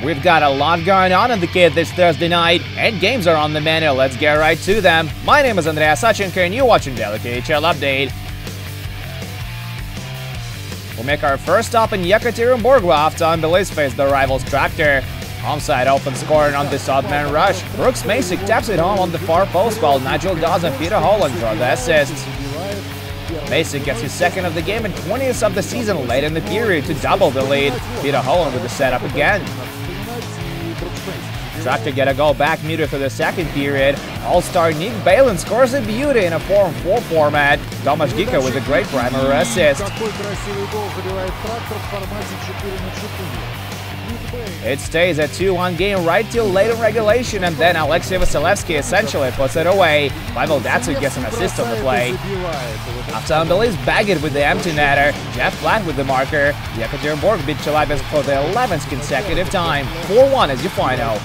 We've got a lot going on in the kit this Thursday night, and games are on the menu. Let's get right to them. My name is Andrea Sachenko, and you're watching Daily KHL Update. We'll make our first stop in Yekaterinburg, where Halftime Belize face the rivals Tractor. Homeside open scoring on this odd-man rush. Brooks Masick taps it home on the far post, while Nigel Dawes and Peter Holland draw the assists. Masick gets his second of the game and 20th of the season late in the period to double the lead. Peter Holland with the setup again. Tractor get a goal back muted for the second period. All-star Nick Balin scores a beauty in a 4-on-4 format. Tomasz Gika with a great primary assist. It stays a 2-1 game right till late in regulation, and then Alexei Vasilevsky essentially puts it away. Pavel Datsyuk gets an assist on the play. Halftime Belize bag it with the empty netter. Jeff Platt with the marker. Yekaterinburg beat Chelyabinsk for the 11th consecutive time. 4-1 is your final.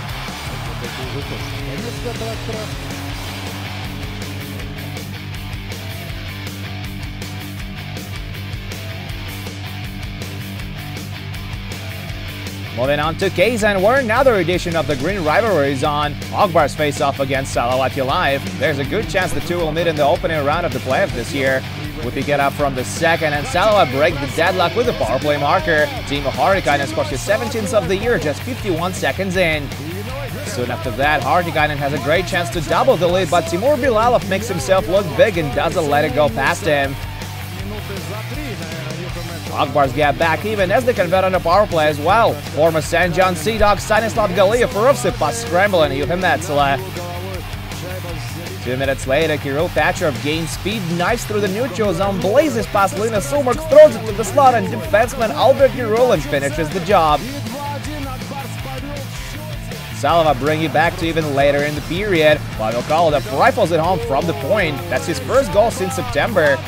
Moving on to Kazan, where another edition of the Green Rivalry is on. Akbars face off against Salavat Live. There's a good chance the two will meet in the opening round of the playoffs this year. We pick it up from the second, and Salavat break the deadlock with a power play marker. Timo Hartikainen scores his 17th of the year, just 51 seconds in. Soon after that, Hartikainen has a great chance to double the lead, but Timur Bilalov makes himself look big and doesn't let it go past him. Akbars get back even as they convert on the power play as well. Former St. John Sea Dog Stanislav Galiev rufs it past scrambling Yuhim Metzela. 2 minutes later, Kirill Patrov gains speed, knives through the neutral zone, blazes past Lina Sumark, throws it to the slot, and defenseman Albert Yerulin finishes the job. Salva bring it back to even later in the period. Pavel Kolodev rifles it home from the point. That's his first goal since September.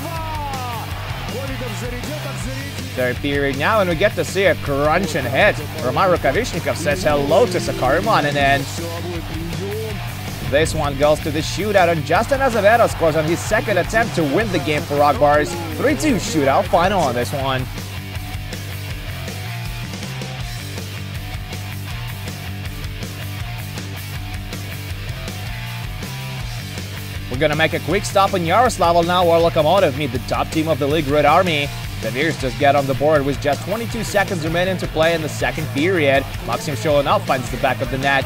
Third period now, and we get to see a crunching hit. Roman Rukavishnikov says hello to Sakari Maninen. This one goes to the shootout, and Justin Azevedo scores on his second attempt to win the game for Akbars. 3-2 shootout final on this one. We're gonna make a quick stop in Yaroslavl now, where Lokomotiv meet the top team of the league, Red Army. The Veers just get on the board with just 22 seconds remaining to play in the second period. Maxim Sholinov finds the back of the net.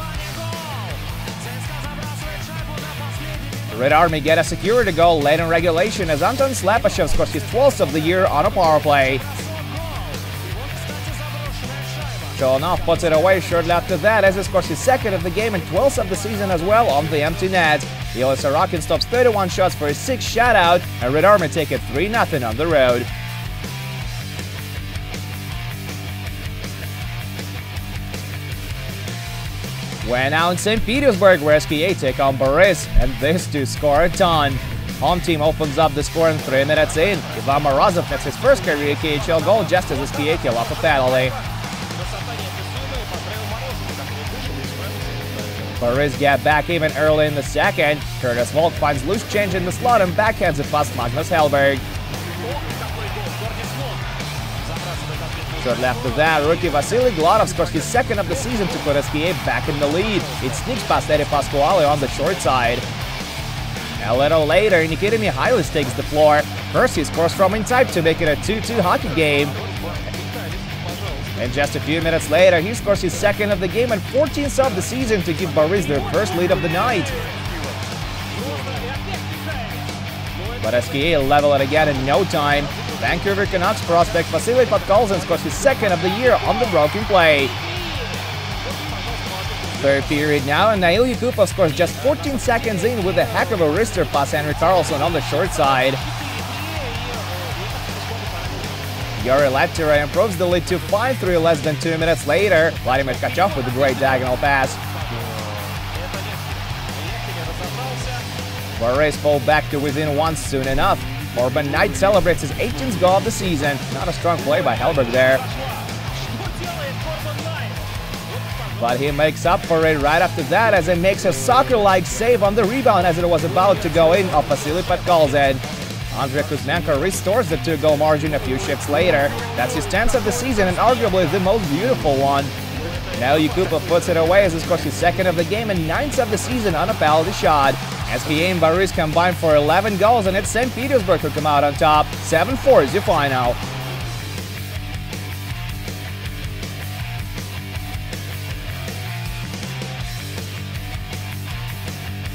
The Red Army get a security goal late in regulation as Anton Slepashev scores his 12th of the year on a power play. Sholinov puts it away shortly after that as he scores his second of the game and 12th of the season as well on the empty net. Ilya Sorokin stops 31 shots for his 6th shutout, and Red Army take it 3-0 on the road. We're now in St. Petersburg, where SKA take on Boris, and these two score a ton. Home team opens up the score in 3 minutes in. Ivan Morozov gets his first career KHL goal just as SKA kill off a penalty. Boris get back even early in the second. Curtis Volk finds loose change in the slot and backhands it past Magnus Hellberg. Shortly after that, rookie Vasily Gladov scores his second of the season to put SKA back in the lead. It sneaks past Eddie Pasquale on the short side. A little later, Nikita Mikhailis takes the floor. First, he scores from inside to make it a 2-2 hockey game. And just a few minutes later, he scores his second of the game and 14th of the season to give Boris their first lead of the night. But SKA level it again in no time. Vancouver Canucks prospect Vasily Podkolzin scores his second of the year on the broken play. Third period now, and Nail Yakupov scores just 14 seconds in with a heck of a wrister pass Henry Carlson on the short side. Yuri Leptira improves the lead to 5-3 less than 2 minutes later. Vladimir Tkachov with a great diagonal pass. Boris pulled back to within one soon enough. Orban Knight celebrates his 18th goal of the season. Not a strong play by Hellberg there. But he makes up for it right after that as he makes a soccer-like save on the rebound as it was about to go in off Vasily Podkolzin. Andrei Kuzmenko restores the 2-goal margin a few shifts later. That's his 10th of the season and arguably the most beautiful one. Now Yakupa puts it away as he scores his second of the game and ninth of the season on a penalty shot. SKA and Baris combined for 11 goals, and it's St. Petersburg who come out on top. 7-4 is your final.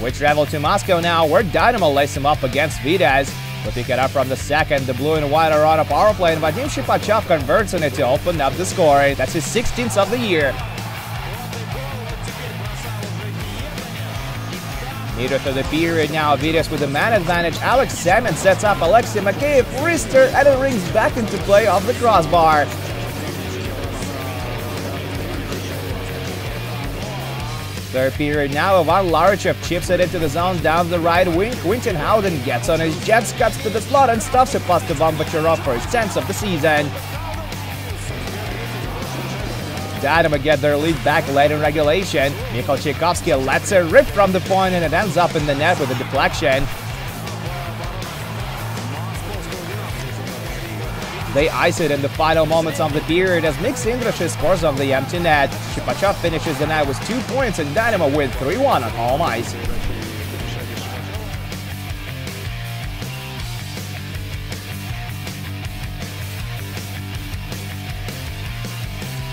We travel to Moscow now, where Dynamo lays him up against Vitesse. We'll pick it up from the second. The blue and white are on a power play, and Vadim Shipachov converts on it to open up the scoring. That's his 16th of the year. Neither through the period now, Vitesse with the man advantage. Alex Salmon sets up Alexei Makeyev, wrister, and it rings back into play off the crossbar. Third period now, Ivan Larichev chips it into the zone down the right wing. Quinton Howden gets on his jets, cuts to the slot, and stuffs it past Ivan Bacharov for his 10th of the season. Dynamo get their lead back late in regulation. Mikhail Tchaikovsky lets it rip from the point, and it ends up in the net with a deflection. They ice it in the final moments of the period as Mix Indrash scores on the empty net. Shipachov finishes the night with 2 points, and Dynamo win 3-1 on home ice.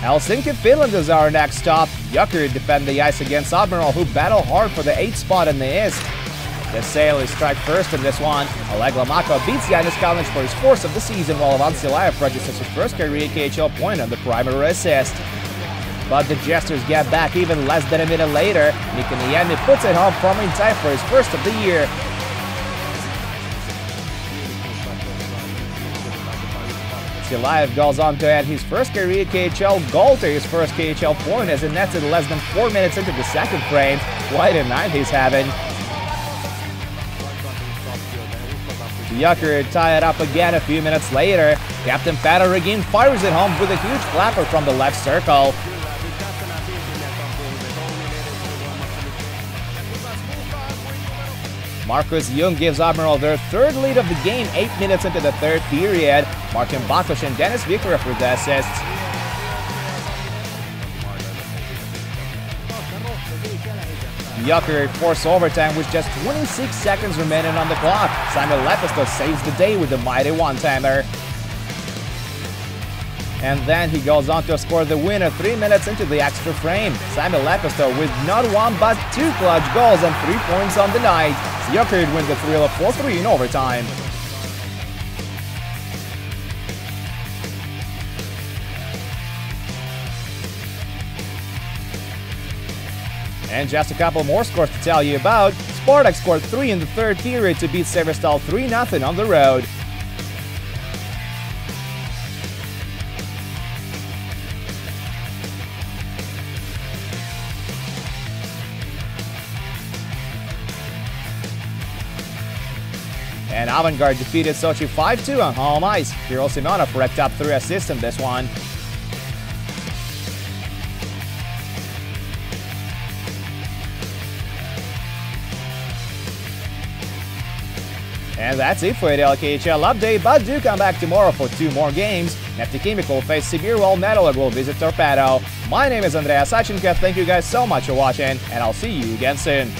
Helsinki, Finland is our next stop. Jokeri defend the ice against Admiral, who battle hard for the 8th spot in the East. The Sailors strike first in this one. Oleg Lomako beats Yanis Kalinic for his 4th of the season, while Ivan Silayev registers his first career KHL point on the primary assist. But the Jesters get back even less than a minute later. Nikoniemi puts it home from in time for his 1st of the year. Silayev goes on to add his first career KHL goal to his first KHL point as it nets it less than 4 minutes into the second frame. Quite a night he's having. Jokeri tie it up again a few minutes later. Captain Pato Regin fires it home with a huge clapper from the left circle. Marcus Jung gives Admiral their 3rd lead of the game 8 minutes into the 3rd period. Martin Bakosh and Dennis Viktorov with the assists. Jokeri forced overtime with just 26 seconds remaining on the clock. Simon Lepisto saves the day with the mighty one-timer. And then he goes on to score the winner 3 minutes into the extra frame. Simon Lepisto with not 1 but 2 clutch goals and 3 points on the night. Jokeri wins the thrill of 4-3 in overtime. And just a couple more scores to tell you about. Spartak scored 3 in the 3rd period to beat Severstal 3-0 on the road. And Avangard defeated Sochi 5-2 on home ice. Kirill Simonov racked up 3 assists in this one. And that's it for the KHL update, but do come back tomorrow for 2 more games. Neftekhimik will face Sibir, while Metalurg will visit Torpedo. My name is Andreas Sachenko. Thank you guys so much for watching, and I'll see you again soon.